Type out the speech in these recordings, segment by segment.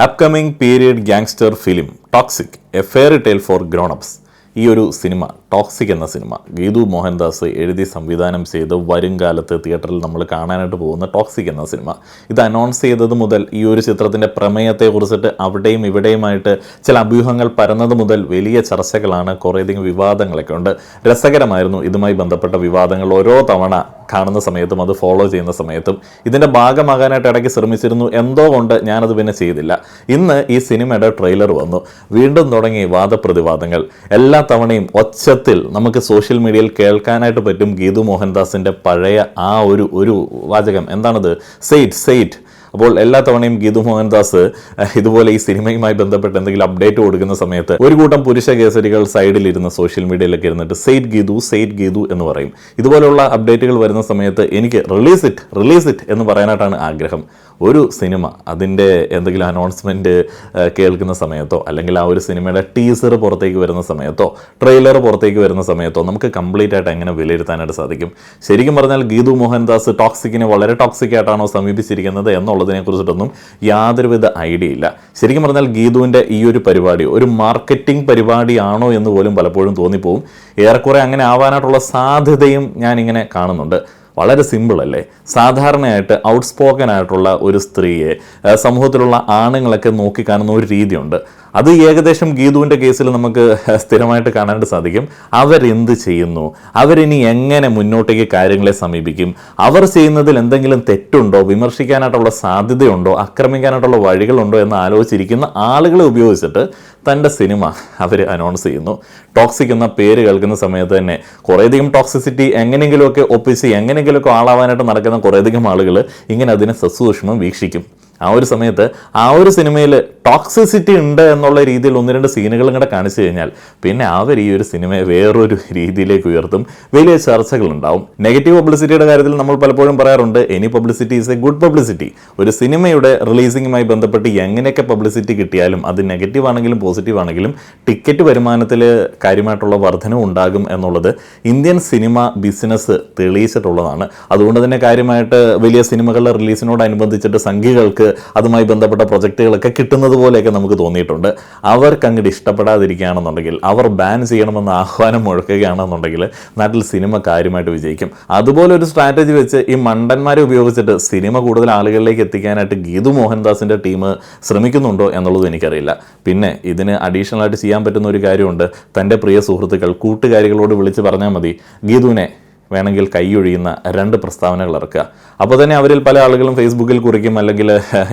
Upcoming period gangster film toxic A fairy tale four grown-ups. ഈ ഒരു cinema toxic എന്ന cinema Geethu Mohandas എഴുതി സംവിധാനം ചെയ്ത് വരും കാലത്ത് തിയേറ്ററിൽ നമ്മൾ കാണാനായിട്ട് പോകുന്ന ടോക്സിക് എന്ന സിനിമ. ഇത് അനൗൺസ് ചെയ്തത് മുതൽ ഈ ഒരു ചിത്രത്തിൻ്റെ പ്രമേയത്തെ കുറിച്ചിട്ട് അവിടെയും ഇവിടെയുമായിട്ട് ചില അഭ്യൂഹങ്ങൾ പരന്നത് മുതൽ വലിയ ചർച്ചകളാണ്, കുറേയധികം വിവാദങ്ങളൊക്കെ ഉണ്ട്. രസകരമായിരുന്നു ഇതുമായി ബന്ധപ്പെട്ട വിവാദങ്ങൾ ഓരോ തവണ കാണുന്ന സമയത്തും അത് ഫോളോ ചെയ്യുന്ന സമയത്തും. ഇതിൻ്റെ ഭാഗമാകാനായിട്ട് ഇടയ്ക്ക് ശ്രമിച്ചിരുന്നു, എന്തോ കൊണ്ട് ഞാനത് പിന്നെ ചെയ്തില്ല. ഇന്ന് ഈ സിനിമയുടെ ട്രെയിലർ വന്നു, വീണ്ടും തുടങ്ങി വാദപ്രതിവാദങ്ങൾ. എല്ലാ തവണയും ഒച്ചത്തിൽ നമുക്ക് സോഷ്യൽ മീഡിയയിൽ കേൾക്കാനായിട്ട് പറ്റും ഗീതു മോഹൻദാസിൻ്റെ പഴയ ആ ഒരു വാചകം. എന്താണത്? സെയ്റ്റ്. അപ്പോൾ എല്ലാ തവണയും ഗീതു മോഹൻദാസ് ഇതുപോലെ ഈ സിനിമയുമായി ബന്ധപ്പെട്ട് എന്തെങ്കിലും അപ്ഡേറ്റ് കൊടുക്കുന്ന സമയത്ത് ഒരു കൂട്ടം പുരുഷ കേസരികൾ സൈഡിലിരുന്ന് സോഷ്യൽ മീഡിയയിലൊക്കെ ഇരുന്നിട്ട് സെയ്റ്റ് ഗീതു എന്ന് പറയും. ഇതുപോലെയുള്ള അപ്ഡേറ്റുകൾ വരുന്ന സമയത്ത് എനിക്ക് റിലീസ് ഇറ്റ് എന്ന് പറയാനായിട്ടാണ് ആഗ്രഹം. ഒരു സിനിമ അതിൻ്റെ എന്തെങ്കിലും അനൗൺസ്മെൻറ്റ് കേൾക്കുന്ന സമയത്തോ അല്ലെങ്കിൽ ആ ഒരു സിനിമയുടെ ടീസർ പുറത്തേക്ക് വരുന്ന സമയത്തോ ട്രെയിലർ പുറത്തേക്ക് വരുന്ന സമയത്തോ നമുക്ക് കംപ്ലീറ്റ് ആയിട്ട് എങ്ങനെ വിലയിരുത്താനായിട്ട് സാധിക്കും? ശരിക്കും പറഞ്ഞാൽ ഗീതു മോഹൻദാസ് ടോക്സിക്കിനെ വളരെ ടോക്സിക് ആയിട്ടാണോ സമീപിച്ചിരിക്കുന്നത് എന്നുള്ളതിനെ കുറിച്ചിട്ടൊന്നും യാതൊരുവിധ ഐഡിയ ഇല്ല. ശരിക്കും പറഞ്ഞാൽ ഗീതുവിൻ്റെ ഈ ഒരു പരിപാടി ഒരു മാർക്കറ്റിംഗ് പരിപാടിയാണോ എന്ന് പോലും പലപ്പോഴും തോന്നിപ്പോവും. ഏറെക്കുറെ അങ്ങനെ ആവാനായിട്ടുള്ള സാധ്യതയും ഞാനിങ്ങനെ കാണുന്നുണ്ട്. വളരെ സിമ്പിൾ അല്ലേ? സാധാരണയായിട്ട് ഔട്ട്സ്പോക്കൻ ആയിട്ടുള്ള ഒരു സ്ത്രീയെ സമൂഹത്തിലുള്ള ആണുങ്ങളൊക്കെ നോക്കിക്കാണുന്ന ഒരു രീതിയുണ്ട്. അത് ഏകദേശം ഗീതുവിൻ്റെ കേസിൽ നമുക്ക് സ്ഥിരമായിട്ട് കാണാനായിട്ട് സാധിക്കും. അവരെന്ത് ചെയ്യുന്നു, അവരിനി എങ്ങനെ മുന്നോട്ടേക്ക് കാര്യങ്ങളെ സമീപിക്കും, അവർ ചെയ്യുന്നതിൽ എന്തെങ്കിലും തെറ്റുണ്ടോ, വിമർശിക്കാനായിട്ടുള്ള സാധ്യതയുണ്ടോ, ആക്രമിക്കാനായിട്ടുള്ള വഴികളുണ്ടോ എന്ന് ആലോചിച്ചിരിക്കുന്ന ആളുകളെ ഉപയോഗിച്ചിട്ട് തൻ്റെ സിനിമ അവർ അനൗൺസ് ചെയ്യുന്നു. ടോക്സിക് എന്ന പേര് കേൾക്കുന്ന സമയത്ത് തന്നെ കുറേയധികം ടോക്സിസിറ്റി എങ്ങനെയെങ്കിലുമൊക്കെ ഒപ്പിച്ച് എങ്ങനെയെങ്കിലുമൊക്കെ ആളാവാനായിട്ട് നടക്കുന്ന കുറേയധികം ആളുകൾ ഇങ്ങനെ അതിനെ സസൂക്ഷ്മം വീക്ഷിക്കും. ആ ഒരു സമയത്ത് ആ ഒരു സിനിമയിൽ ടോക്സിസിറ്റി ഉണ്ട് എന്നുള്ള രീതിയിൽ ഒന്ന് രണ്ട് സീനുകളും കൂടെ കാണിച്ചു കഴിഞ്ഞാൽ പിന്നെ അവർ ഈ ഒരു സിനിമയെ വേറൊരു രീതിയിലേക്ക് ഉയർത്തും, വലിയ ചർച്ചകളുണ്ടാവും. നെഗറ്റീവ് പബ്ലിസിറ്റിയുടെ കാര്യത്തിൽ നമ്മൾ പലപ്പോഴും പറയാറുണ്ട്, any publicity is A good publicity. ഒരു സിനിമയുടെ റിലീസിങ്ങുമായി ബന്ധപ്പെട്ട് എങ്ങനെയൊക്കെ പബ്ലിസിറ്റി കിട്ടിയാലും അത് നെഗറ്റീവ് ആണെങ്കിലും പോസിറ്റീവ് ആണെങ്കിലും ടിക്കറ്റ് വരുമാനത്തിൽ കാര്യമായിട്ടുള്ള വർധനവും ഉണ്ടാകും എന്നുള്ളത് ഇന്ത്യൻ സിനിമ ബിസിനസ് തെളിയിച്ചിട്ടുള്ളതാണ്. അതുകൊണ്ട് തന്നെ കാര്യമായിട്ട് വലിയ സിനിമകളുടെ റിലീസിനോടനുബന്ധിച്ചിട്ട് സംഘികൾക്ക് അതുമായി ബന്ധപ്പെട്ട പ്രൊജക്റ്റുകളൊക്കെ കിട്ടുന്നത് പോലെയൊക്കെ നമുക്ക് തോന്നിയിട്ടുണ്ട്. അവർക്ക് അങ്ങോട്ട് ഇഷ്ടപ്പെടാതിരിക്കുകയാണെന്നുണ്ടെങ്കിൽ, അവർ ബാൻ ചെയ്യണമെന്ന് ആഹ്വാനം മുഴക്കുകയാണെന്നുണ്ടെങ്കിൽ നാട്ടിൽ സിനിമ കാര്യമായിട്ട് വിജയിക്കും. അതുപോലെ ഒരു സ്ട്രാറ്റജി വെച്ച് ഈ മണ്ടന്മാരെ ഉപയോഗിച്ചിട്ട് സിനിമ കൂടുതൽ ആളുകളിലേക്ക് എത്തിക്കാനായിട്ട് ഗീതു മോഹൻദാസിൻ്റെ ടീം ശ്രമിക്കുന്നുണ്ടോ എന്നുള്ളത് എനിക്കറിയില്ല. പിന്നെ ഇതിന് അഡീഷണൽ ആയിട്ട് ചെയ്യാൻ പറ്റുന്ന ഒരു കാര്യമുണ്ട്. തൻ്റെ പ്രിയ സുഹൃത്തുക്കൾ കൂട്ടുകാരികളോട് വിളിച്ച് പറഞ്ഞാൽ മതി, ഗീതുവിനെ വേണമെങ്കിൽ കൈയൊഴിയുന്ന 2 പ്രസ്താവനകൾ ഇറക്കുക. അപ്പോൾ തന്നെ അവരിൽ പല ആളുകളും ഫേസ്ബുക്കിൽ കുറിക്കും, അല്ലെങ്കിൽ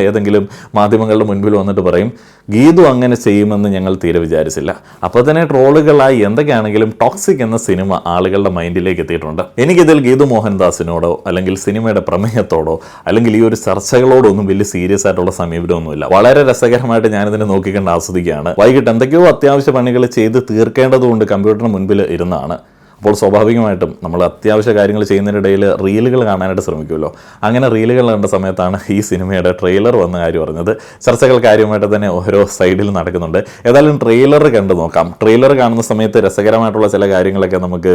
ഏതെങ്കിലും മാധ്യമങ്ങളുടെ മുൻപിൽ വന്നിട്ട് പറയും, ഗീതു അങ്ങനെ ചെയ്യുമെന്ന് ഞങ്ങൾ തീരെ വിചാരിച്ചില്ല. അപ്പോൾ തന്നെ ട്രോളുകളായി എന്തൊക്കെയാണെങ്കിലും ടോക്സിക് എന്ന സിനിമ ആളുകളുടെ മൈൻഡിലേക്ക് എത്തിയിട്ടുണ്ട്. എനിക്കിതിൽ ഗീതു മോഹൻദാസിനോടോ അല്ലെങ്കിൽ സിനിമയുടെ പ്രമേയത്തോടോ അല്ലെങ്കിൽ ഈ ഒരു ചർച്ചകളോടോ ഒന്നും വലിയ സീരിയസ് ആയിട്ടുള്ള സമീപനമൊന്നുമില്ല. വളരെ രസകരമായിട്ട് ഞാനിതിനെ നോക്കിക്കണ്ട് ആസ്വദിക്കുകയാണ്. വൈകിട്ട് എന്തൊക്കെയോ അത്യാവശ്യ പണികൾ ചെയ്ത് തീർക്കേണ്ടതുകൊണ്ട് കമ്പ്യൂട്ടറിന് മുൻപിൽ ഇരുന്നാണ്. അപ്പോൾ സ്വാഭാവികമായിട്ടും നമ്മൾ അത്യാവശ്യ കാര്യങ്ങൾ ചെയ്യുന്നതിനിടയിൽ റീലുകൾ കാണാനായിട്ട് ശ്രമിക്കുമല്ലോ. അങ്ങനെ റീലുകൾ കണ്ട സമയത്താണ് ഈ സിനിമയുടെ ട്രെയിലർ വന്ന കാര്യം അറിഞ്ഞത്. ചർച്ചകൾ കാര്യമായിട്ട് തന്നെ ഓരോ സൈഡിൽ നടക്കുന്നുണ്ട്. ഏതായാലും ട്രെയിലർ കണ്ടു നോക്കാം. ട്രെയിലർ കാണുന്ന സമയത്ത് രസകരമായിട്ടുള്ള ചില കാര്യങ്ങളൊക്കെ നമുക്ക്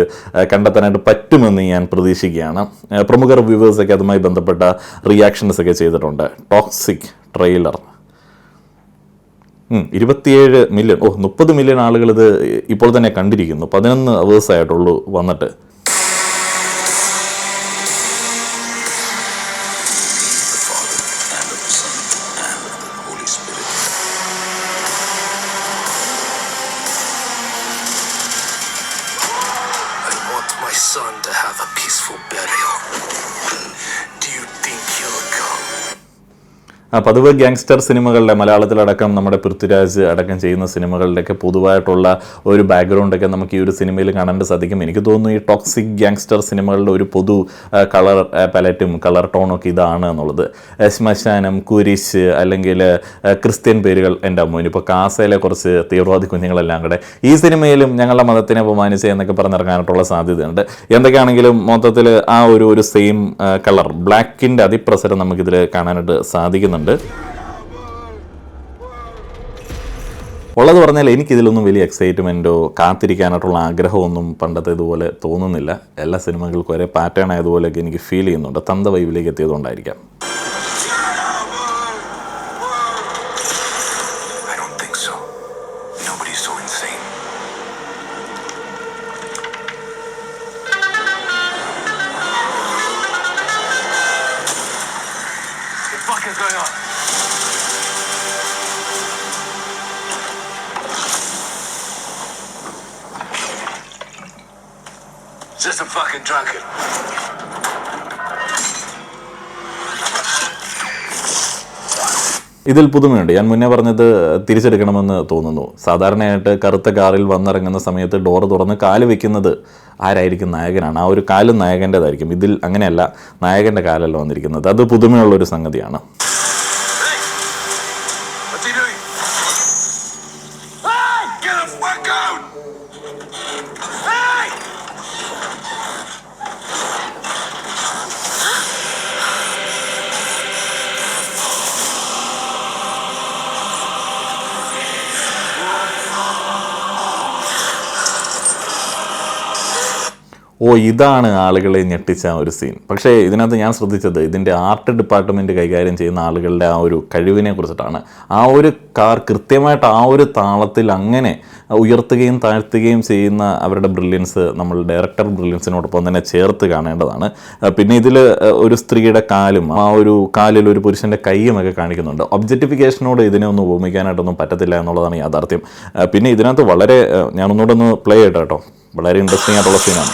കണ്ടെത്താനായിട്ട് പറ്റുമെന്ന് ഞാൻ പ്രതീക്ഷിക്കുകയാണ്. പ്രമുഖ റിവ്യൂവേഴ്സൊക്കെ അതുമായി ബന്ധപ്പെട്ട റിയാക്ഷൻസ് ഒക്കെ ചെയ്തിട്ടുണ്ട്. ടോക്സിക് ട്രെയിലർ 27 മില്യൺ 30 മില്യൺ ആളുകൾ ഇത് ഇപ്പോൾ തന്നെ കണ്ടിരിക്കുന്നു. 11 അവേഴ്സ് ആയിട്ടുള്ളൂ വന്നിട്ട്. പതിവ് ഗ്യാങ്സ്റ്റർ സിനിമകളുടെ മലയാളത്തിലടക്കം നമ്മുടെ പൃഥ്വിരാജ് അടക്കം ചെയ്യുന്ന സിനിമകളുടെയൊക്കെ പൊതുവായിട്ടുള്ള ഒരു ബാക്ക്ഗ്രൗണ്ടൊക്കെ നമുക്ക് ഈ ഒരു സിനിമയിൽ കാണാൻ സാധിക്കും. എനിക്ക് തോന്നുന്നു ഈ ടോക്സിക് ഗ്യാങ്സ്റ്റർ സിനിമകളുടെ ഒരു പൊതു കളർ പാലറ്റും കളർ ടോണൊക്കെ ഇതാണ് എന്നുള്ളത്. ശ്മശാനം, കുരിശ്, അല്ലെങ്കിൽ ക്രിസ്ത്യൻ പേരുകൾ, എൻ്റെ അമ്മൂന് ഇപ്പോൾ കാസയിലെ കുറച്ച് തീവ്രവാദി കുഞ്ഞുങ്ങളെല്ലാം കൂടെ ഈ സിനിമയിലും ഞങ്ങളുടെ മതത്തിനെ അപമാനിച്ച് എന്നൊക്കെ പറഞ്ഞിറങ്ങാനായിട്ടുള്ള സാധ്യതയുണ്ട്. എന്തൊക്കെയാണെങ്കിലും മൊത്തത്തിൽ ആ ഒരു സെയിം കളർ ബ്ലാക്കിൻ്റെ അതിപ്രസരം നമുക്കിതിൽ കാണാനായിട്ട് സാധിക്കുന്നുണ്ട്. ഉള്ളത് പറഞ്ഞാൽ എനിക്കിതിലൊന്നും വലിയ എക്സൈറ്റ്മെൻറ്റോ കാത്തിരിക്കാനായിട്ടുള്ള ആഗ്രഹമൊന്നും പണ്ടത്തെ ഇതുപോലെ തോന്നുന്നില്ല. എല്ലാ സിനിമകൾക്കും ഒരേ പാറ്റേൺ ആയതുപോലെയൊക്കെ എനിക്ക് ഫീൽ ചെയ്യുന്നുണ്ട്. തന്ത വൈബിലേക്ക് എത്തിയതുകൊണ്ടായിരിക്കാം. just a fucking drunkard. ഇതിൽ പുതുമയുണ്ട്. ഞാൻ മുന്നേ പറഞ്ഞത് തിരിച്ചെടുക്കണമെന്ന് തോന്നുന്നു. സാധാരണയായിട്ട് കറുത്ത കാറിൽ വന്നിറങ്ങുന്ന സമയത്ത് ഡോറ് തുറന്ന് കാല് വെക്കുന്നത് ആരായിരിക്കും? നായകനാണ്. ആ ഒരു കാല് നായകൻ്റെതായിരിക്കും. ഇതിൽ അങ്ങനെയല്ല, നായകൻ്റെ കാലല്ല വന്നിരിക്കുന്നത്. അത് പുതുമയുള്ളൊരു സംഗതിയാണ്. ഓ, ഇതാണ് ആളുകളെ ഞെട്ടിച്ച ഒരു സീൻ. പക്ഷേ ഇതിനകത്ത് ഞാൻ ശ്രദ്ധിച്ചത് ഇതിൻ്റെ ആർട്ട് ഡിപ്പാർട്ട്മെൻറ്റ് കൈകാര്യം ചെയ്യുന്ന ആളുകളുടെ ആ ഒരു കഴിവിനെ കുറിച്ചിട്ടാണ്. ആ ഒരു കാർ കൃത്യമായിട്ട് ആ ഒരു താളത്തിൽ അങ്ങനെ ഉയർത്തുകയും താഴ്ത്തുകയും ചെയ്യുന്ന അവരുടെ ബ്രില്യൻസ് നമ്മൾ ഡയറക്ടർ ബ്രില്യൻസിനോടൊപ്പം തന്നെ ചേർത്ത് കാണേണ്ടതാണ്. പിന്നെ ഇതിൽ ഒരു സ്ത്രീയുടെ കാലും ആ ഒരു കാലിൽ ഒരു പുരുഷൻ്റെ കൈയുമൊക്കെ കാണിക്കുന്നുണ്ട്. ഒബ്ജക്റ്റിഫിക്കേഷനോട് ഇതിനെ ഒന്നും ഉപമിക്കാനായിട്ടൊന്നും പറ്റത്തില്ല എന്നുള്ളതാണ് യാഥാർത്ഥ്യം. പിന്നെ ഇതിനകത്ത് വളരെ ഞാനൊന്നുകൂടെ ഒന്ന് പ്ലേ ചെയ്യട്ടെ കേട്ടോ. വളരെ ഇൻട്രസ്റ്റിംഗ് ആയിട്ടുള്ള സീനാണ്.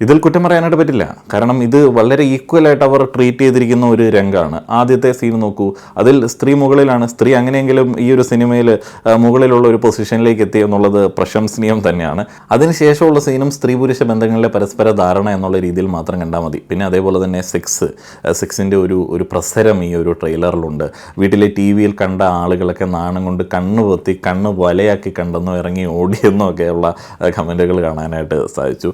ഇതിൽ കുറ്റം പറയാനായിട്ട് പറ്റില്ല. കാരണം ഇത് വളരെ ഈക്വലായിട്ട് അവർ ട്രീറ്റ് ചെയ്തിരിക്കുന്ന ഒരു രംഗമാണ്. ആദ്യത്തെ സീൻ നോക്കൂ, അതിൽ സ്ത്രീ മുകളിലാണ്. സ്ത്രീ അങ്ങനെയെങ്കിലും ഈ ഒരു സിനിമയിൽ മുകളിലുള്ള ഒരു പൊസിഷനിലേക്ക് എത്തി എന്നുള്ളത് പ്രശംസനീയം തന്നെയാണ്. അതിനുശേഷമുള്ള സീനും സ്ത്രീ പുരുഷ ബന്ധങ്ങളിലെ പരസ്പര ധാരണ എന്നുള്ള രീതിയിൽ മാത്രം കണ്ടാൽ മതി. പിന്നെ അതേപോലെ തന്നെ സെക്സിൻ്റെ ഒരു പ്രസരം ഈ ഒരു ട്രെയിലറിലുണ്ട്. വീട്ടിലെ ടി വിയിൽ കണ്ട ആളുകളൊക്കെ നാണം കൊണ്ട് കണ്ണ് പൊത്തി കണ്ണ് വലയാക്കി കണ്ടെന്നോ ഇറങ്ങി ഓടിയെന്നോ ഒക്കെയുള്ള കമൻറ്റുകൾ കാണാനായിട്ട് സാധിച്ചു.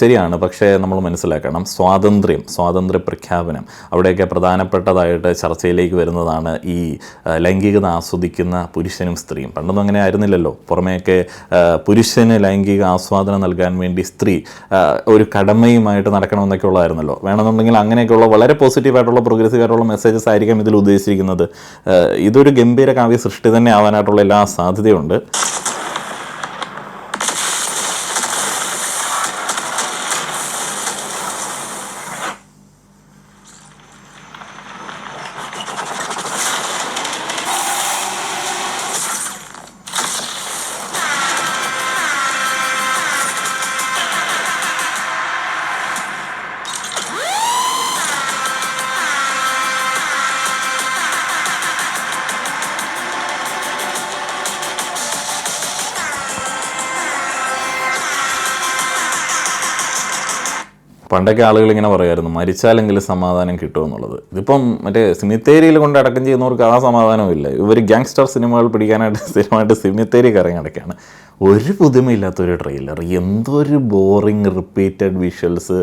ശരിയാണ്. പക്ഷേ നമ്മൾ മനസ്സിലാക്കണം, സ്വാതന്ത്ര്യ പ്രഖ്യാപനം അവിടെയൊക്കെ പ്രധാനപ്പെട്ടതായിട്ട് ചർച്ചയിലേക്ക് വരുന്നതാണ് ഈ ലൈംഗികത ആസ്വദിക്കുന്ന പുരുഷനും സ്ത്രീയും. പണ്ടൊന്നും അങ്ങനെ ആയിരുന്നില്ലല്ലോ. പുറമേയൊക്കെ പുരുഷന് ലൈംഗിക ആസ്വാദനം നൽകാൻ വേണ്ടി സ്ത്രീ ഒരു കടമയുമായിട്ട് നടക്കണമെന്നൊക്കെ ഉള്ളതായിരുന്നല്ലോ. വേണമെന്നുണ്ടെങ്കിൽ അങ്ങനെയൊക്കെയുള്ള വളരെ പോസിറ്റീവായിട്ടുള്ള പ്രോഗ്രസീവ് ആയിട്ടുള്ള മെസ്സേജസ് ആയിരിക്കും ഇതിൽ ഉദ്ദേശിച്ചിരിക്കുന്നത്. ഇതൊരു ഗംഭീര കാവ്യ സൃഷ്ടി തന്നെ ആവാനായിട്ടുള്ള എല്ലാ സാധ്യതയുണ്ട്. പണ്ടൊക്കെ ആളുകൾ ഇങ്ങനെ പറയുമായിരുന്നു, മരിച്ചാലെങ്കിലും സമാധാനം കിട്ടുമെന്നുള്ളത്. ഇതിപ്പം മറ്റേ സിമിത്തേരിയിൽ കൊണ്ട് അടക്കം ചെയ്യുന്നവർക്ക് ആ സമാധാനവും ഇല്ല. ഇവർ ഗ്യാങ്സ്റ്റർ സിനിമകൾ പിടിക്കാനായിട്ട് സ്ഥിരമായിട്ട് സിമിത്തേരി കറങ്ങി അടയ്ക്കുകയാണ്. ഒരു പുതുമയില്ലാത്തൊരു ട്രെയിലർ, എന്തൊരു boring repeated visuals,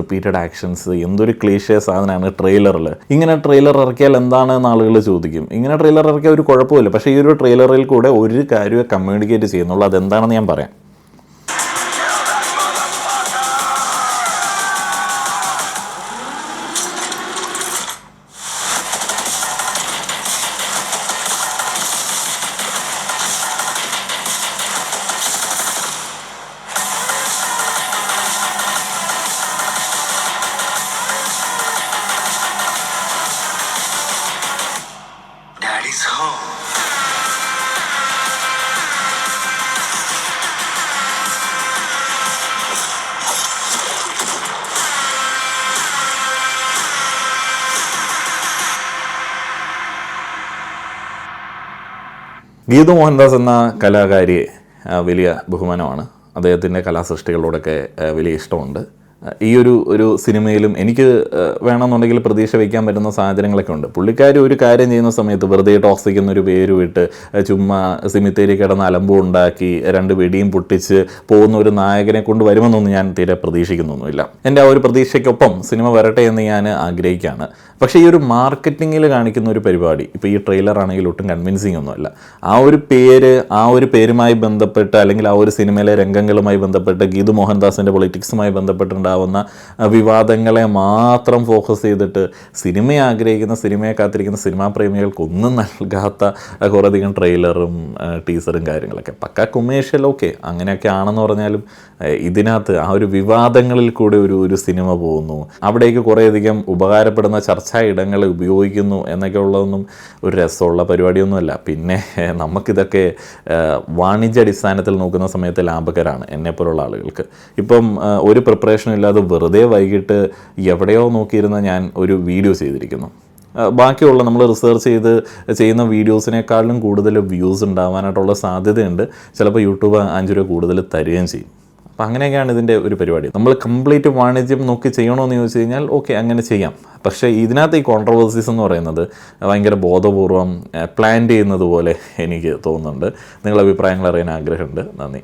repeated actions, എന്തൊരു ക്ലീഷേ സാധനമാണ് ട്രെയിലറിൽ. ഇങ്ങനെ ട്രെയിലർ ഇറക്കിയാൽ എന്താണെന്ന് ആളുകൾ ചോദിക്കും. ഇങ്ങനെ ട്രെയിലർ ഇറക്കിയാൽ ഒരു കുഴപ്പമില്ല. പക്ഷേ ഈ ഒരു ട്രെയിലറിൽ കൂടെ ഒരു കാര്യമേ കമ്മ്യൂണിക്കേറ്റ് ചെയ്യുന്നുള്ളൂ. അതെന്താണെന്ന് ഞാൻ പറയാം. Daddy's home. ഗീതു മോഹൻദാസ് എന്ന കലാകാരിയെ വലിയ ബഹുമാനമാണ്. അദ്ദേഹത്തിൻ്റെ കലാസൃഷ്ടികളോടൊക്കെ വലിയ ഇഷ്ടമുണ്ട്. ഈ ഒരു സിനിമയിലും എനിക്ക് വേണമെന്നുണ്ടെങ്കിൽ പ്രതീക്ഷ വയ്ക്കാൻ പറ്റുന്ന സാഹചര്യങ്ങളൊക്കെ ഉണ്ട്. പുള്ളിക്കാരി ഒരു കാര്യം ചെയ്യുന്ന സമയത്ത് വെറുതെ ടോക്സിക് എന്നൊരു പേര് വിട്ട് ചുമ്മാ സിമിത്തേരി കിടന്ന് അലമ്പും ഉണ്ടാക്കി 2 വെടിയും പൊട്ടിച്ച് പോകുന്ന ഒരു നായകനെ കൊണ്ട് വരുമെന്നൊന്നും ഞാൻ തീരെ പ്രതീക്ഷിക്കുന്നൊന്നുമില്ല. എൻ്റെ ആ ഒരു പ്രതീക്ഷയ്ക്കൊപ്പം സിനിമ വരട്ടെ എന്ന് ഞാൻ ആഗ്രഹിക്കുകയാണ്. പക്ഷേ ഈ ഒരു മാർക്കറ്റിങ്ങിൽ കാണിക്കുന്ന ഒരു പരിപാടി, ഇപ്പോൾ ഈ ട്രെയിലർ ആണെങ്കിൽ ഒട്ടും കൺവിൻസിങ് ഒന്നുമല്ല. ആ ഒരു പേരുമായി ബന്ധപ്പെട്ട് അല്ലെങ്കിൽ ആ ഒരു സിനിമയിലെ രംഗങ്ങളുമായി ബന്ധപ്പെട്ട് ഗീതു മോഹൻദാസിൻ്റെ പൊളിറ്റിക്സുമായി ബന്ധപ്പെട്ടുണ്ടാവുന്ന വിവാദങ്ങളെ മാത്രം ഫോക്കസ് ചെയ്തിട്ട് സിനിമയെ ആഗ്രഹിക്കുന്ന, സിനിമയെ കാത്തിരിക്കുന്ന സിനിമാ പ്രേമികൾക്കൊന്നും നൽകാത്ത കുറേയധികം ട്രെയിലറും ടീസറും കാര്യങ്ങളൊക്കെ പക്ക കൊമേഴ്ഷ്യൽ. ഓക്കെ, അങ്ങനെയൊക്കെ ആണെന്ന് പറഞ്ഞാലും ഇതിനകത്ത് ആ ഒരു വിവാദങ്ങളിൽ കൂടെ ഒരു സിനിമ പോകുന്നു, അവിടേക്ക് കുറേയധികം ഉപകാരപ്പെടുന്ന ചർച്ചാ ഇടങ്ങളെ ഉപയോഗിക്കുന്നു എന്നൊക്കെ ഉള്ളതൊന്നും ഒരു രസമുള്ള പരിപാടിയൊന്നുമല്ല. പിന്നെ നമുക്കിതൊക്കെ വാണിജ്യാടിസ്ഥാനത്തിൽ നോക്കുന്ന സമയത്ത് ലാഭകരമാണ് എന്നെപ്പോലുള്ള ആളുകൾക്ക്. ഇപ്പം ഒരു പ്രിപ്പറേഷനും ഇല്ലാതെ വെറുതെ വൈകിട്ട് എവിടെയോ നോക്കിയിരുന്ന ഞാൻ ഒരു വീഡിയോ ചെയ്തിരിക്കുന്നു. ബാക്കിയുള്ള നമ്മൾ റിസർച്ച് ചെയ്ത് ചെയ്യുന്ന വീഡിയോസിനേക്കാളും കൂടുതൽ വ്യൂസ് ഉണ്ടാവാനായിട്ടുള്ള സാധ്യതയുണ്ട്. ചിലപ്പോൾ യൂട്യൂബ് 5 രൂപ കൂടുതൽ തരികയും ചെയ്യും. അപ്പം അങ്ങനെയൊക്കെയാണ് ഇതിൻ്റെ ഒരു പരിപാടി. നമ്മൾ കംപ്ലീറ്റ് വാണിജ്യം നോക്കി ചെയ്യണമെന്ന് ചോദിച്ചു കഴിഞ്ഞാൽ ഓക്കെ, അങ്ങനെ ചെയ്യാം. പക്ഷേ ഇതിനകത്ത് ഈ കോൺട്രവേഴ്സീസ് എന്ന് പറയുന്നത് ഭയങ്കര ബോധപൂർവം പ്ലാൻ ചെയ്യുന്നത് പോലെ എനിക്ക് തോന്നുന്നുണ്ട്. നിങ്ങളുടെ അഭിപ്രായങ്ങൾ അറിയാൻ ആഗ്രഹമുണ്ട്. നന്ദി.